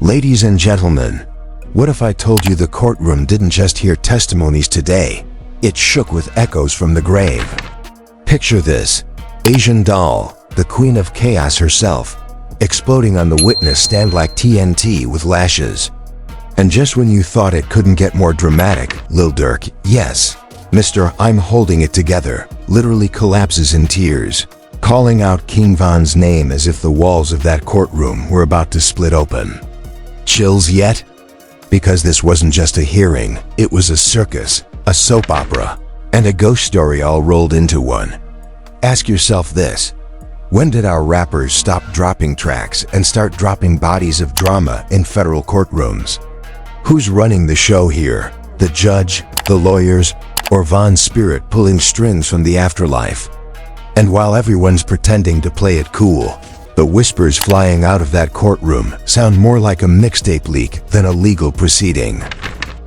Ladies and gentlemen, what if I told you the courtroom didn't just hear testimonies today? It shook with echoes from the grave. Picture this: Asian doll, the queen of chaos herself, exploding on the witness stand like TNT with lashes. And just when you thought it couldn't get more dramatic, Lil Durk, yes, Mr. I'm holding it together, literally collapses in tears, calling out King Von's name as if the walls of that courtroom were about to split open. Chills yet? Because this wasn't just a hearing, it was a circus, a soap opera, and a ghost story all rolled into one. Ask yourself this: when did our rappers stop dropping tracks and start dropping bodies of drama in federal courtrooms? Who's running the show here? The judge, the lawyers, or Von's spirit pulling strings from the afterlife? And while everyone's pretending to play it cool, the whispers flying out of that courtroom sound more like a mixtape leak than a legal proceeding.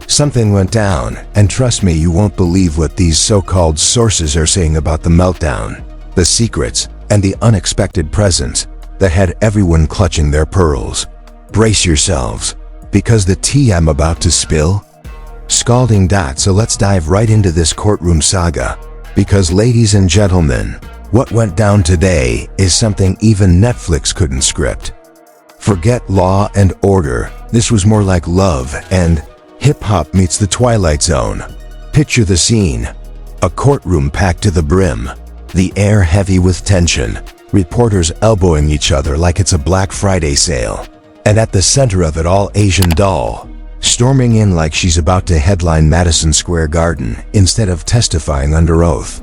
Something went down, and trust me, you won't believe what these so-called sources are saying about the meltdown, the secrets, and the unexpected presence that had everyone clutching their pearls. Brace yourselves, because the tea I'm about to spill? Scalding dot. So let's dive right into this courtroom saga, because ladies and gentlemen, what went down today is something even Netflix couldn't script. Forget Law and Order, this was more like Love and Hip-Hop meets The Twilight Zone. Picture the scene: a courtroom packed to the brim, the air heavy with tension, reporters elbowing each other like it's a Black Friday sale. And at the center of it all, Asian doll, storming in like she's about to headline Madison Square Garden instead of testifying under oath.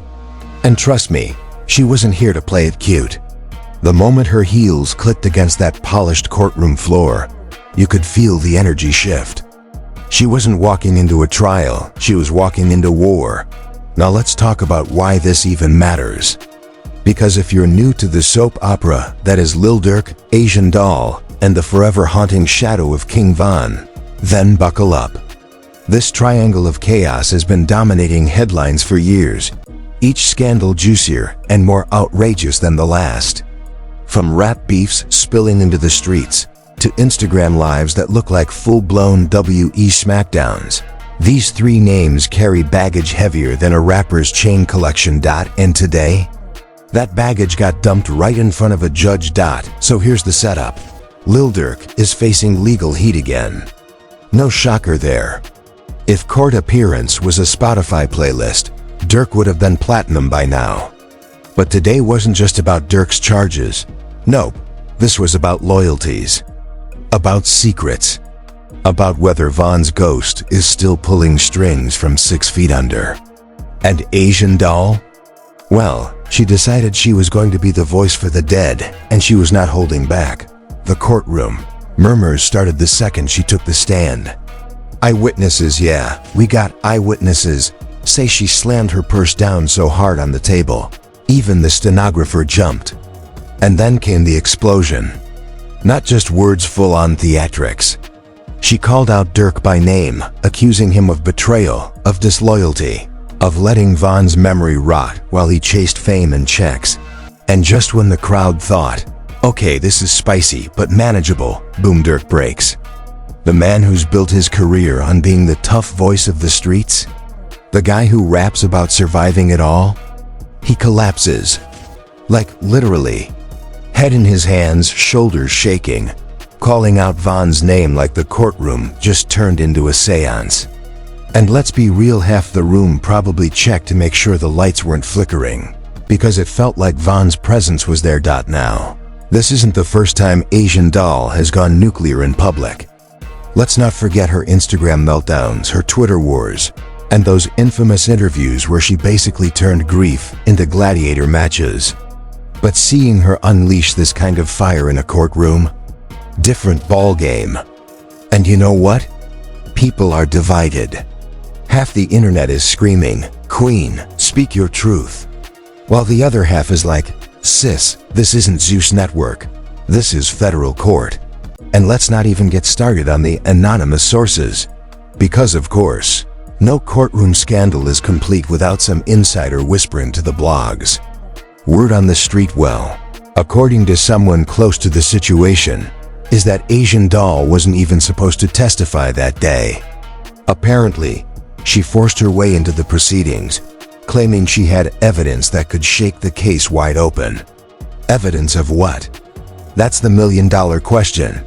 And trust me, she wasn't here to play it cute. The moment her heels clicked against that polished courtroom floor, you could feel the energy shift. She wasn't walking into a trial, she was walking into war. Now let's talk about why this even matters. Because if you're new to the soap opera that is Lil Durk, Asian doll, and the forever haunting shadow of King Von, then buckle up. This triangle of chaos has been dominating headlines for years, each scandal juicier and more outrageous than the last. From rap beefs spilling into the streets, to Instagram lives that look like full-blown WE smackdowns, these three names carry baggage heavier than a rapper's chain collection. And today, that baggage got dumped right in front of a judge. So here's the setup. Lil Durk is facing legal heat again. No shocker there. If Court Appearance was a Spotify playlist, Durk would have been platinum by now. But today wasn't just about Durk's charges. Nope, this was about loyalties, about secrets, about whether Von's ghost is still pulling strings from 6 feet under. And Asian doll? Well, she decided she was going to be the voice for the dead, and she was not holding back. The courtroom. Murmurs started the second she took the stand. Eyewitnesses, yeah, we got eyewitnesses, say she slammed her purse down so hard on the table, even the stenographer jumped. And then came the explosion. Not just words, full-on theatrics. She called out Durk by name, accusing him of betrayal, of disloyalty, of letting Von's memory rot while he chased fame and checks. And just when the crowd thought, okay, this is spicy but manageable, boom, Durk breaks. The man who's built his career on being the tough voice of the streets, the guy who raps about surviving it all, he collapses. Like literally. Head in his hands, shoulders shaking, calling out Von's name like the courtroom just turned into a seance. And let's be real, half the room probably checked to make sure the lights weren't flickering, because it felt like Von's presence was there. Now, this isn't the first time Asian doll has gone nuclear in public. Let's not forget her Instagram meltdowns, her Twitter wars, and those infamous interviews where she basically turned grief into gladiator matches. But seeing her unleash this kind of fire in a courtroom, different ballgame. And you know what? People are divided. Half the internet is screaming, "Queen, speak your truth." While the other half is like, "Sis, this isn't Zeus Network. This is federal court." And let's not even get started on the anonymous sources. Because of course, no courtroom scandal is complete without some insider whispering to the blogs. Word on the street, well, according to someone close to the situation, is that Asian doll wasn't even supposed to testify that day. Apparently, she forced her way into the proceedings, claiming she had evidence that could shake the case wide open. Evidence of what? That's the million-dollar question.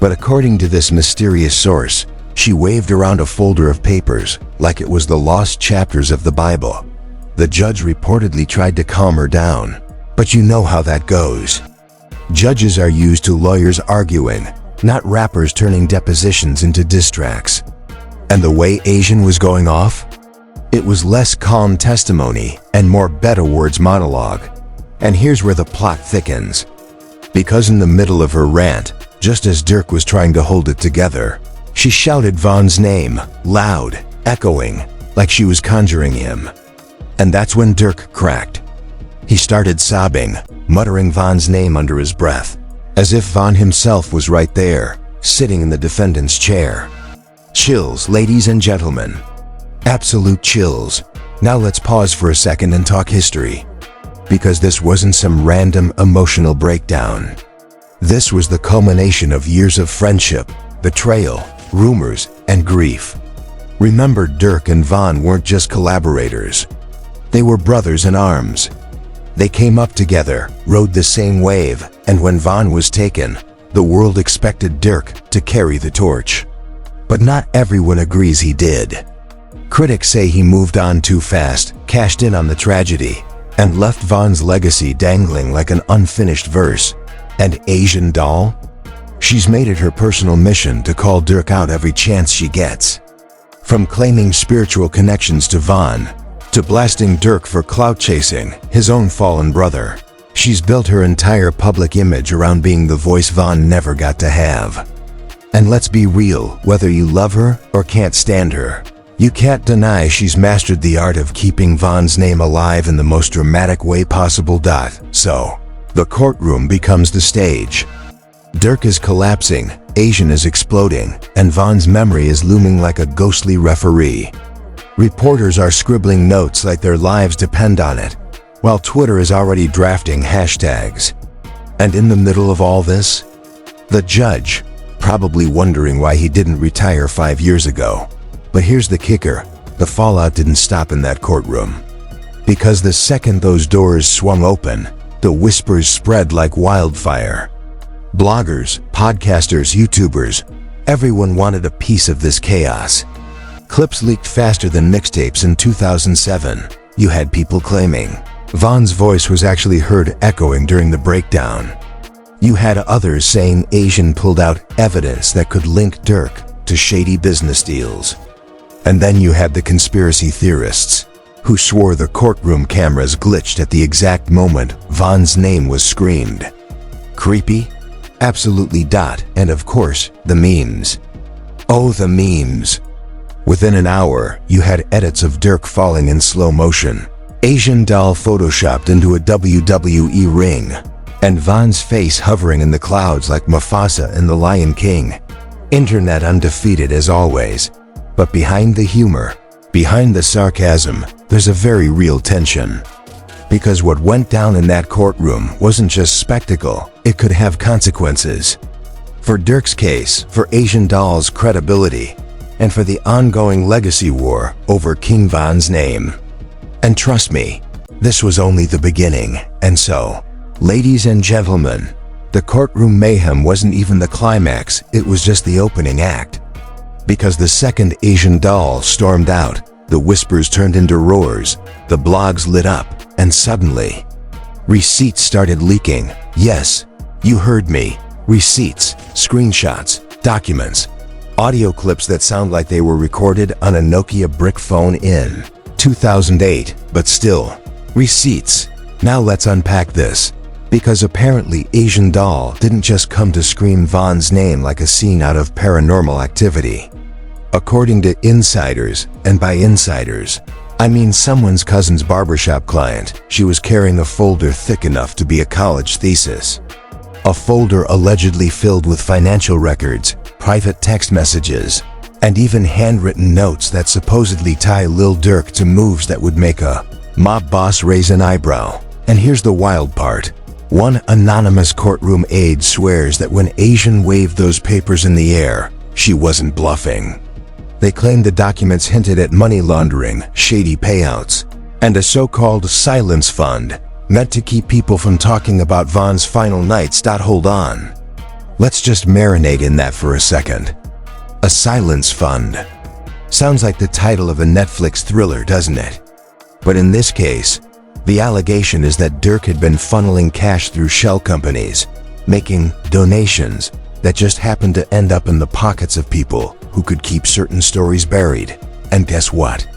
But according to this mysterious source, she waved around a folder of papers like it was the lost chapters of the Bible. The judge reportedly tried to calm her down, but you know how that goes. Judges are used to lawyers arguing, not rappers turning depositions into diss tracks. And the way Asian was going off? It was less calm testimony and more better words monologue. And here's where the plot thickens. Because in the middle of her rant, just as Durk was trying to hold it together, she shouted Von's name, loud, echoing, like she was conjuring him. And that's when Durk cracked. He started sobbing, muttering Von's name under his breath, as if Von himself was right there, sitting in the defendant's chair. Chills, ladies and gentlemen. Absolute chills. Now let's pause for a second and talk history. Because this wasn't some random emotional breakdown. This was the culmination of years of friendship, betrayal, rumors, and grief. Remember, Durk and Von weren't just collaborators. They were brothers in arms. They came up together, rode the same wave, and when Von was taken, the world expected Durk to carry the torch. But not everyone agrees he did. Critics say he moved on too fast, cashed in on the tragedy, and left Von's legacy dangling like an unfinished verse. And Asian doll? She's made it her personal mission to call Durk out every chance she gets. From claiming spiritual connections to Von, to blasting Durk for clout chasing, his own fallen brother, she's built her entire public image around being the voice Von never got to have. And let's be real, whether you love her or can't stand her, you can't deny she's mastered the art of keeping Von's name alive in the most dramatic way possible. So, the courtroom becomes the stage. Durk is collapsing, Asian is exploding, and Von's memory is looming like a ghostly referee. Reporters are scribbling notes like their lives depend on it, while Twitter is already drafting hashtags. And in the middle of all this, the judge, probably wondering why he didn't retire 5 years ago. But here's the kicker, the fallout didn't stop in that courtroom. Because the second those doors swung open, the whispers spread like wildfire. Bloggers, podcasters, YouTubers, everyone wanted a piece of this chaos. Clips leaked faster than mixtapes in 2007. You had people claiming Von's voice was actually heard echoing during the breakdown. You had others saying Asian pulled out evidence that could link Durk to shady business deals. And then you had the conspiracy theorists, who swore the courtroom cameras glitched at the exact moment Von's name was screamed. Creepy? Absolutely. And of course, the memes. Oh, the memes. Within an hour, you had edits of Durk falling in slow motion, Asian doll photoshopped into a WWE ring, and Von's face hovering in the clouds like Mufasa in The Lion King. Internet undefeated as always. But behind the humor, behind the sarcasm, there's a very real tension. Because what went down in that courtroom wasn't just spectacle, it could have consequences. For Durk's case, for Asian doll's credibility, and for the ongoing legacy war over King Von's name. And trust me, this was only the beginning. And so, ladies and gentlemen, the courtroom mayhem wasn't even the climax, it was just the opening act. Because the second Asian doll stormed out, the whispers turned into roars, the blogs lit up, and suddenly, receipts started leaking. Yes, you heard me. Receipts, screenshots, documents, audio clips that sound like they were recorded on a Nokia brick phone in 2008, but still, receipts. Now let's unpack this. Because apparently Asian doll didn't just come to scream Von's name like a scene out of Paranormal Activity. According to insiders, and by insiders, I mean someone's cousin's barbershop client, she was carrying a folder thick enough to be a college thesis. A folder allegedly filled with financial records, private text messages, and even handwritten notes that supposedly tie Lil Durk to moves that would make a mob boss raise an eyebrow. And here's the wild part. One anonymous courtroom aide swears that when Asian waved those papers in the air, she wasn't bluffing. They claim the documents hinted at money laundering, shady payouts, and a so-called silence fund meant to keep people from talking about Von's final nights. Hold on. Let's just marinate in that for a second. A silence fund. Sounds like the title of a Netflix thriller, doesn't it? But in this case, the allegation is that Durk had been funneling cash through shell companies, making donations that just happened to end up in the pockets of people who could keep certain stories buried. And guess what?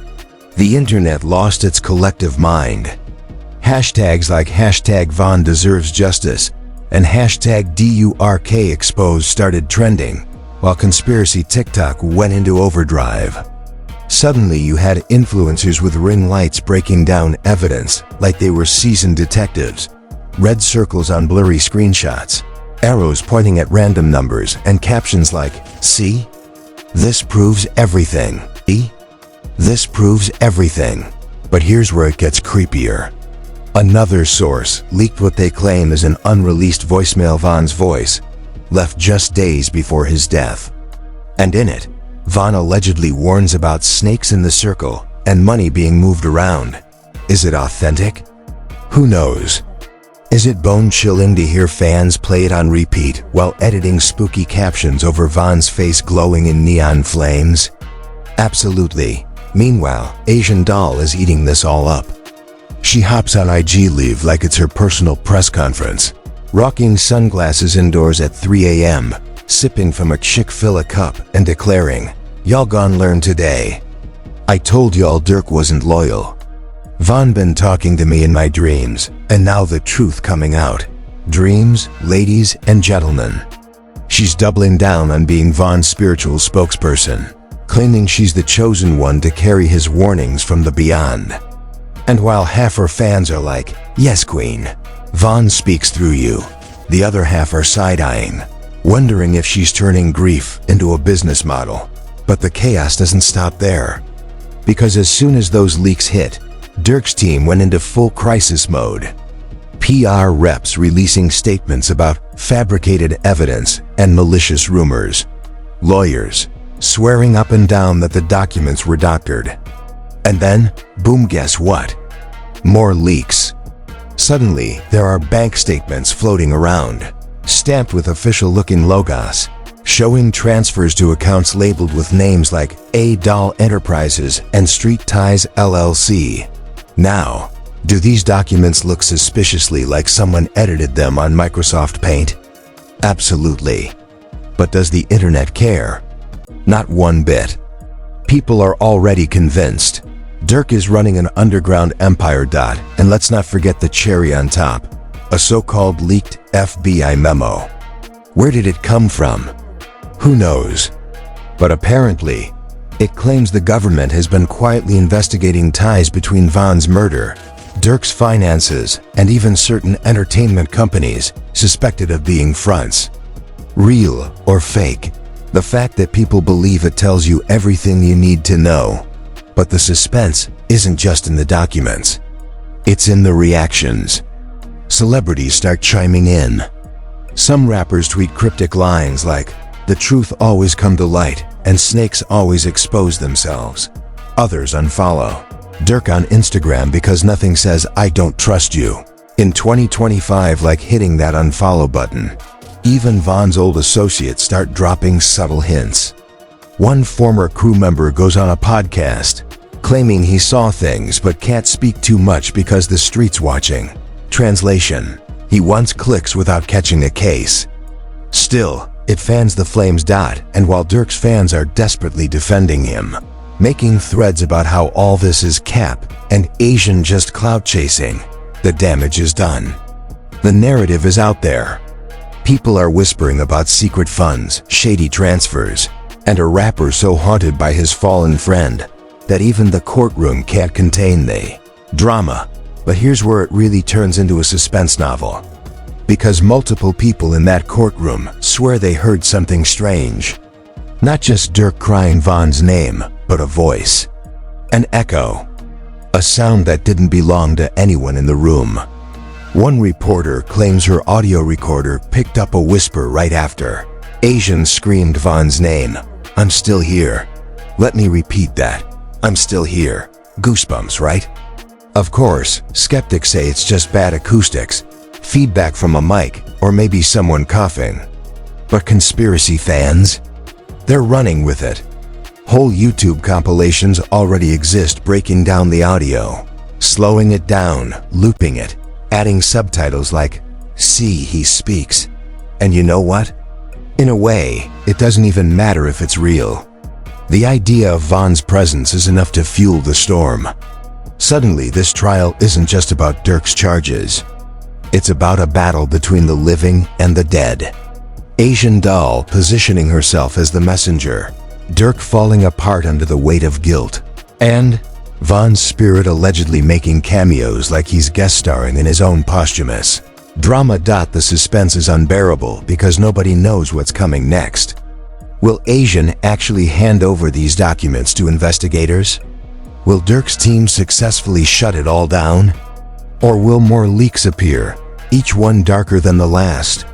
The internet lost its collective mind. Hashtags like #Von deserves justice and #DURK exposed started trending, while conspiracy TikTok went into overdrive. Suddenly you had influencers with ring lights breaking down evidence like they were seasoned detectives, red circles on blurry screenshots, arrows pointing at random numbers, and captions like, "See? This proves everything. See? This proves everything." But here's where it gets creepier. Another source leaked what they claim is an unreleased voicemail Von's voice, left just days before his death. And in it, Von allegedly warns about snakes in the circle and money being moved around. Is it authentic? Who knows? Is it bone-chilling to hear fans play it on repeat while editing spooky captions over Von's face glowing in neon flames? Absolutely. Meanwhile, Asian Doll is eating this all up. She hops on IG Live like it's her personal press conference, rocking sunglasses indoors at 3 a.m., sipping from a Chick-fil-A cup and declaring, "Y'all gon' learn today. I told y'all Durk wasn't loyal. Von been talking to me in my dreams, and now the truth coming out. Dreams, ladies and gentlemen." She's doubling down on being Von's spiritual spokesperson, claiming she's the chosen one to carry his warnings from the beyond. And while half her fans are like, "Yes, Queen, Von speaks through you," the other half are side-eyeing, wondering if she's turning grief into a business model. But the chaos doesn't stop there. Because as soon as those leaks hit, Durk's team went into full crisis mode. PR reps releasing statements about fabricated evidence and malicious rumors. Lawyers swearing up and down that the documents were doctored. And then, boom, guess what? More leaks. Suddenly, there are bank statements floating around, stamped with official-looking logos, showing transfers to accounts labeled with names like A. Doll Enterprises and Street Ties LLC. Now, do these documents look suspiciously like someone edited them on Microsoft Paint? Absolutely. But does the internet care? Not one bit. People are already convinced. Durk is running an underground empire. And let's not forget the cherry on top, a so-called leaked FBI memo. Where did it come from? Who knows? But apparently, it claims the government has been quietly investigating ties between Von's murder, Durk's finances, and even certain entertainment companies suspected of being fronts. Real or fake, the fact that people believe it tells you everything you need to know. But the suspense isn't just in the documents. It's in the reactions. Celebrities start chiming in. Some rappers tweet cryptic lines like, "The truth always come to light, and snakes always expose themselves." Others unfollow Durk on Instagram because nothing says "I don't trust you" in 2025 like hitting that unfollow button. Even Von's old associates start dropping subtle hints. One former crew member goes on a podcast, claiming he saw things but can't speak too much because the street's watching. Translation: he once clicks without catching a case. Still, it fans the flames. And while Durk's fans are desperately defending him, making threads about how all this is cap and Asian just clout chasing, the damage is done. The narrative is out there. People are whispering about secret funds, shady transfers, and a rapper so haunted by his fallen friend that even the courtroom can't contain the drama. But here's where it really turns into a suspense novel. Because multiple people in that courtroom swear they heard something strange. Not just Durk crying Von's name, but a voice. An echo. A sound that didn't belong to anyone in the room. One reporter claims her audio recorder picked up a whisper right after. Asian screamed Von's name. "I'm still here." Let me repeat that. "I'm still here." Goosebumps, right? Of course, skeptics say it's just bad acoustics, feedback from a mic, or maybe someone coughing. But conspiracy fans? They're running with it. Whole YouTube compilations already exist breaking down the audio, slowing it down, looping it, adding subtitles like, "See, he speaks." And you know what? In a way, it doesn't even matter if it's real. The idea of Von's presence is enough to fuel the storm. Suddenly, this trial isn't just about Durk's charges. It's about a battle between the living and the dead. Asian doll positioning herself as the messenger, Durk falling apart under the weight of guilt, and Von's spirit allegedly making cameos like he's guest starring in his own posthumous drama. The suspense is unbearable because nobody knows what's coming next. Will Asian actually hand over these documents to investigators? Will Durk's team successfully shut it all down? Or will more leaks appear, each one darker than the last?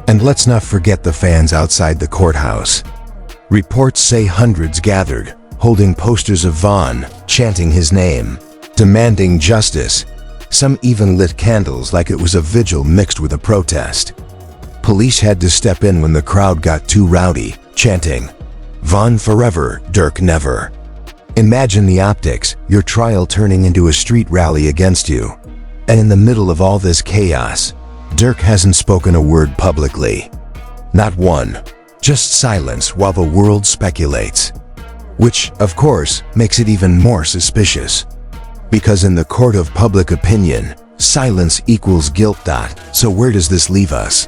And let's not forget the fans outside the courthouse. Reports say hundreds gathered, holding posters of Von, chanting his name, demanding justice. Some even lit candles like it was a vigil mixed with a protest. Police had to step in when the crowd got too rowdy, chanting, "Von forever, Durk never." Imagine the optics, your trial turning into a street rally against you. And in the middle of all this chaos, Durk hasn't spoken a word publicly. Not one. Just silence while the world speculates. Which, of course, makes it even more suspicious. Because in the court of public opinion, silence equals guilt. So where does this leave us?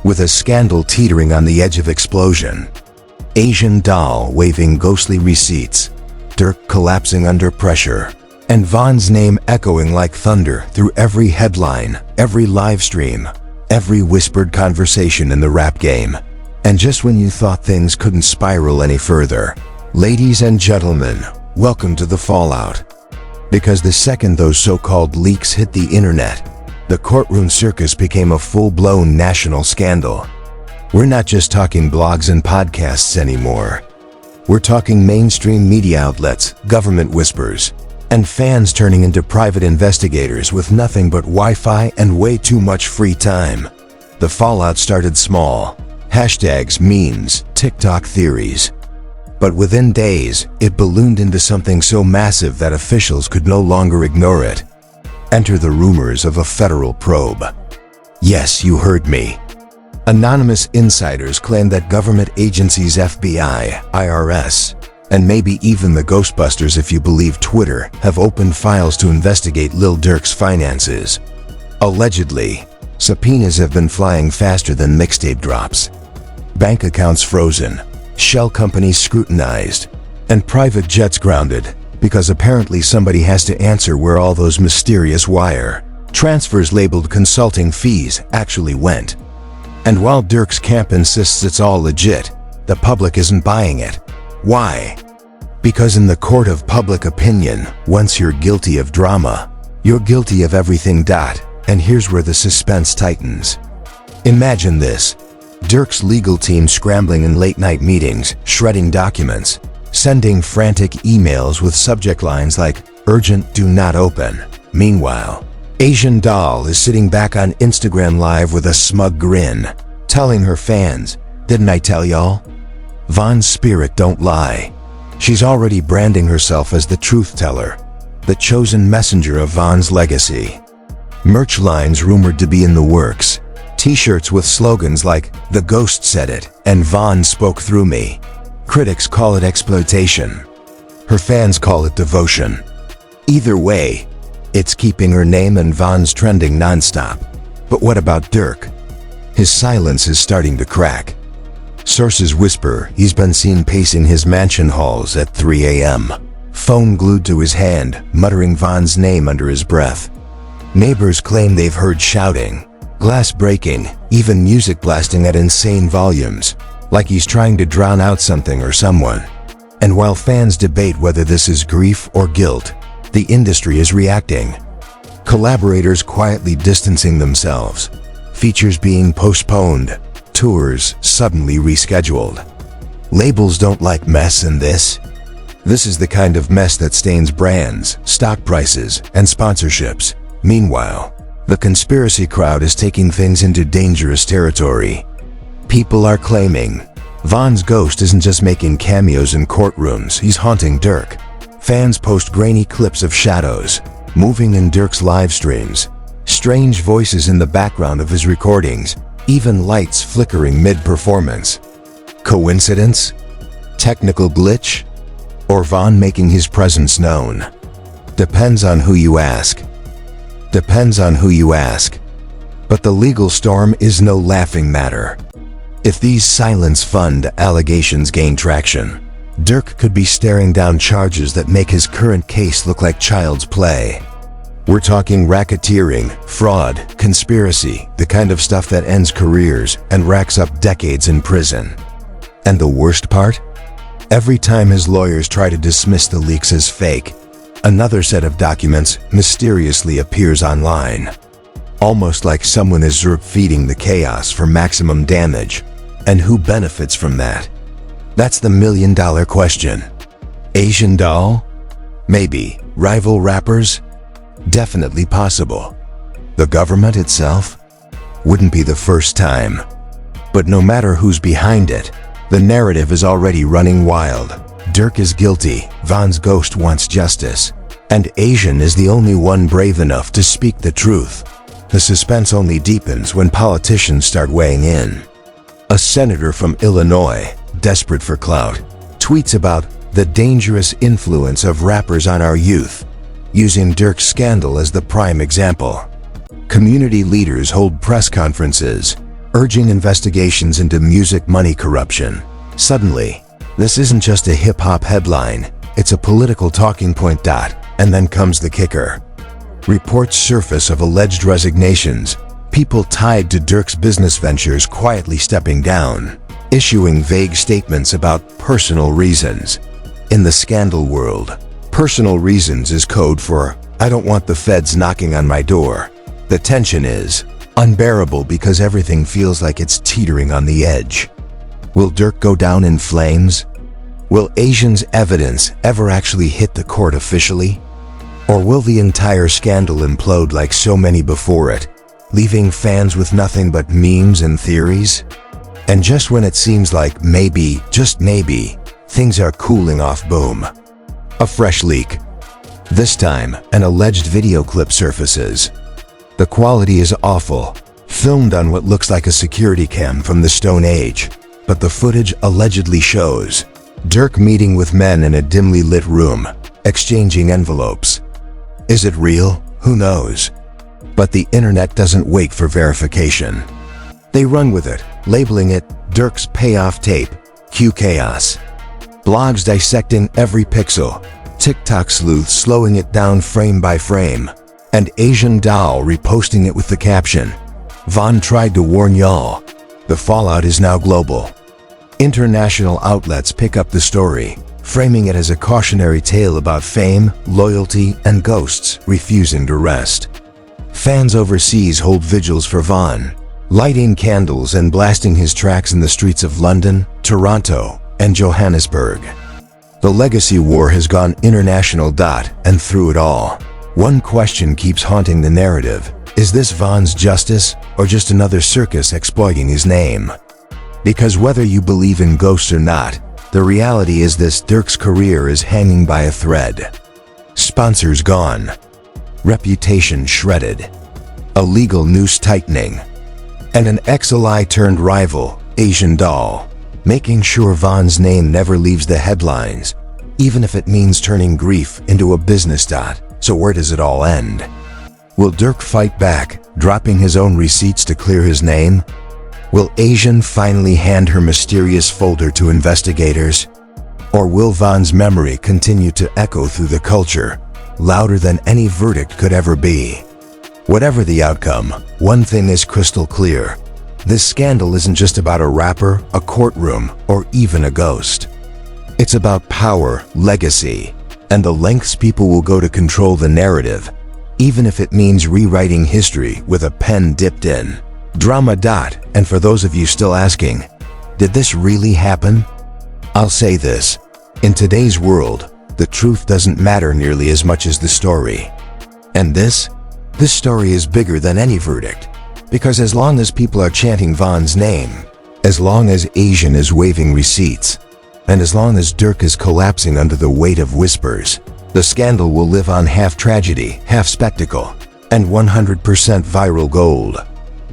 With a scandal teetering on the edge of explosion. Asian doll waving ghostly receipts. Durk collapsing under pressure. And Von's name echoing like thunder through every headline, every live stream, every whispered conversation in the rap game. And just when you thought things couldn't spiral any further, ladies and gentlemen, welcome to the fallout. Because the second those so-called leaks hit the internet, the courtroom circus became a full-blown national scandal. We're not just talking blogs and podcasts anymore. We're talking mainstream media outlets, government whispers, and fans turning into private investigators with nothing but Wi-Fi and way too much free time. The fallout started small. Hashtags, memes, TikTok theories. But within days, it ballooned into something so massive that officials could no longer ignore it. Enter the rumors of a federal probe. Yes, you heard me. Anonymous insiders claim that government agencies FBI, IRS, and maybe even the Ghostbusters if you believe Twitter, have opened files to investigate Lil Durk's finances. Allegedly, subpoenas have been flying faster than mixtape drops. Bank accounts frozen, shell companies scrutinized, and private jets grounded, because apparently somebody has to answer where all those mysterious wire transfers labeled consulting fees actually went. And while Durk's camp insists it's all legit, the public isn't buying it. Why? Because in the court of public opinion, once you're guilty of drama, you're guilty of everything. And here's where the suspense tightens. Imagine this. Durk's legal team scrambling in late-night meetings, shredding documents, sending frantic emails with subject lines like, "Urgent, do not open." Meanwhile, Asian doll is sitting back on Instagram Live with a smug grin, telling her fans, "Didn't I tell y'all? Von's spirit don't lie." She's already branding herself as the truth teller, the chosen messenger of Von's legacy. Merch lines rumored to be in the works. T-shirts with slogans like, "The Ghost said it," and "Von spoke through me." Critics call it exploitation. Her fans call it devotion. Either way, it's keeping her name and Von's trending nonstop. But what about Durk? His silence is starting to crack. Sources whisper he's been seen pacing his mansion halls at 3 a.m., phone glued to his hand, muttering Von's name under his breath. Neighbors claim they've heard shouting, glass breaking, even music blasting at insane volumes, like he's trying to drown out something or someone. And while fans debate whether this is grief or guilt, the industry is reacting. Collaborators quietly distancing themselves. Features being postponed. Tours suddenly rescheduled. Labels don't like mess in this. This is the kind of mess that stains brands, stock prices, and sponsorships. Meanwhile, the conspiracy crowd is taking things into dangerous territory. People are claiming Von's ghost isn't just making cameos in courtrooms, he's haunting Durk. Fans post grainy clips of shadows moving in Durk's live streams, strange voices in the background of his recordings, even lights flickering mid-performance. Coincidence? Technical glitch? Or Von making his presence known? Depends on who you ask. Depends on who you ask. But the legal storm is no laughing matter. If these silence-fund allegations gain traction, Durk could be staring down charges that make his current case look like child's play. We're talking racketeering, fraud, conspiracy, the kind of stuff that ends careers and racks up decades in prison. And the worst part? Every time his lawyers try to dismiss the leaks as fake, another set of documents mysteriously appears online. Almost like someone is feeding the chaos for maximum damage. And who benefits from that? That's the million-dollar question. Asian doll? Maybe. Rival rappers? Definitely possible. The government itself? Wouldn't be the first time. But no matter who's behind it, the narrative is already running wild. Durk is guilty, Von's ghost wants justice, and Asian is the only one brave enough to speak the truth. The suspense only deepens when politicians start weighing in. A senator from Illinois, desperate for clout, tweets about the dangerous influence of rappers on our youth, using Durk's scandal as the prime example. Community leaders hold press conferences, urging investigations into music money corruption. Suddenly, this isn't just a hip-hop headline, it's a political talking point. And then comes the kicker. Reports surface of alleged resignations, people tied to Durk's business ventures quietly stepping down, issuing vague statements about personal reasons. In the scandal world, personal reasons is code for, I don't want the feds knocking on my door. The tension is unbearable because everything feels like it's teetering on the edge. Will Durk go down in flames? Will Asian's evidence ever actually hit the court officially? Or will the entire scandal implode like so many before it, leaving fans with nothing but memes and theories? And just when it seems like maybe, just maybe, things are cooling off, boom. A fresh leak. This time, an alleged video clip surfaces. The quality is awful, filmed on what looks like a security cam from the Stone Age, but the footage allegedly shows Durk meeting with men in a dimly lit room, exchanging envelopes. Is it real? Who knows? But the internet doesn't wait for verification. They run with it, labeling it Durk's payoff tape, Q Chaos. Blogs dissecting every pixel, TikTok sleuths slowing it down frame by frame, and Asian doll reposting it with the caption, Von tried to warn y'all. The fallout is now global. International outlets pick up the story, framing it as a cautionary tale about fame, loyalty, and ghosts refusing to rest. Fans overseas hold vigils for Von, lighting candles and blasting his tracks in the streets of London, Toronto, and Johannesburg. The legacy war has gone international. And through it all, one question keeps haunting the narrative. Is this Von's justice, or just another circus exploiting his name? Because whether you believe in ghosts or not, the reality is this: Durk's career is hanging by a thread. Sponsors gone. Reputation shredded. A legal noose tightening. And an ex-ally turned rival, Asian doll, making sure Von's name never leaves the headlines, even if it means turning grief into a business. So where does it all end? Will Durk fight back, dropping his own receipts to clear his name? Will Asian finally hand her mysterious folder to investigators? Or will Von's memory continue to echo through the culture, louder than any verdict could ever be? Whatever the outcome, one thing is crystal clear. This scandal isn't just about a rapper, a courtroom, or even a ghost. It's about power, legacy, and the lengths people will go to control the narrative, even if it means rewriting history with a pen dipped in drama. And for those of you still asking, did this really happen? I'll say this, in today's world, the truth doesn't matter nearly as much as the story. And this story is bigger than any verdict, because as long as people are chanting Von's name, as long as Asian is waving receipts, and as long as Durk is collapsing under the weight of whispers, the scandal will live on half tragedy, half spectacle, and 100% viral gold.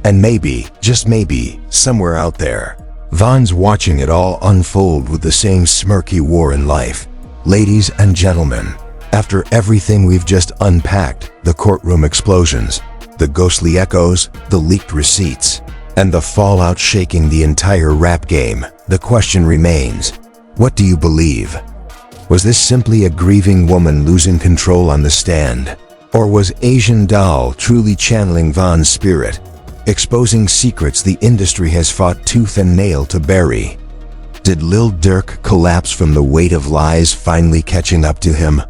And maybe, just maybe, somewhere out there, Von's watching it all unfold with the same smirk he wore in life. Ladies and gentlemen, after everything we've just unpacked, the courtroom explosions, the ghostly echoes, the leaked receipts, and the fallout shaking the entire rap game, the question remains, what do you believe? Was this simply a grieving woman losing control on the stand? Or was Asian Doll truly channeling Von's spirit, exposing secrets the industry has fought tooth and nail to bury? Did Lil Durk collapse from the weight of lies finally catching up to him?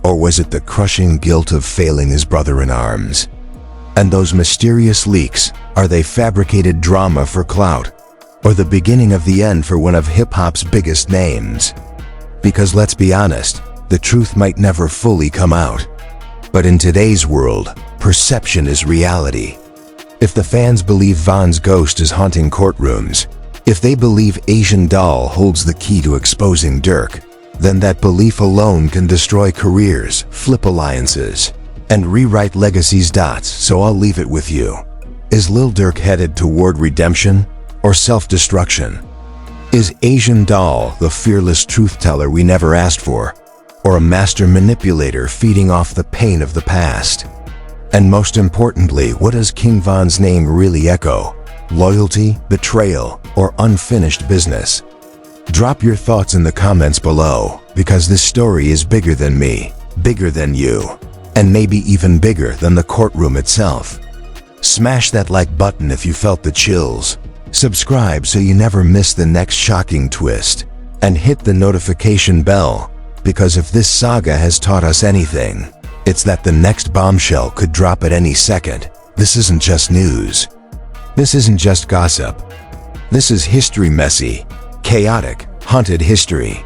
Or was it the crushing guilt of failing his brother in arms? And those mysterious leaks, are they fabricated drama for clout? Or the beginning of the end for one of hip-hop's biggest names? Because let's be honest, the truth might never fully come out. But in today's world, perception is reality. If the fans believe Von's ghost is haunting courtrooms, if they believe Asian Doll holds the key to exposing Durk, then that belief alone can destroy careers, flip alliances, and rewrite legacies. So I'll leave it with you. Is Lil Durk headed toward redemption or self-destruction? Is Asian Doll the fearless truth-teller we never asked for, or a master manipulator feeding off the pain of the past? And most importantly, what does King Von's name really echo? Loyalty, betrayal, or unfinished business? Drop your thoughts in the comments below, because this story is bigger than me, bigger than you, and maybe even bigger than the courtroom itself. Smash that like button if you felt the chills. Subscribe so you never miss the next shocking twist, and hit the notification bell, because if this saga has taught us anything, it's that the next bombshell could drop at any second. This isn't just news. This isn't just gossip. This is history, messy, chaotic, haunted history.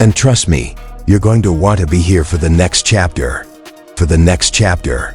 And trust me, you're going to want to be here for the next chapter. For the next chapter.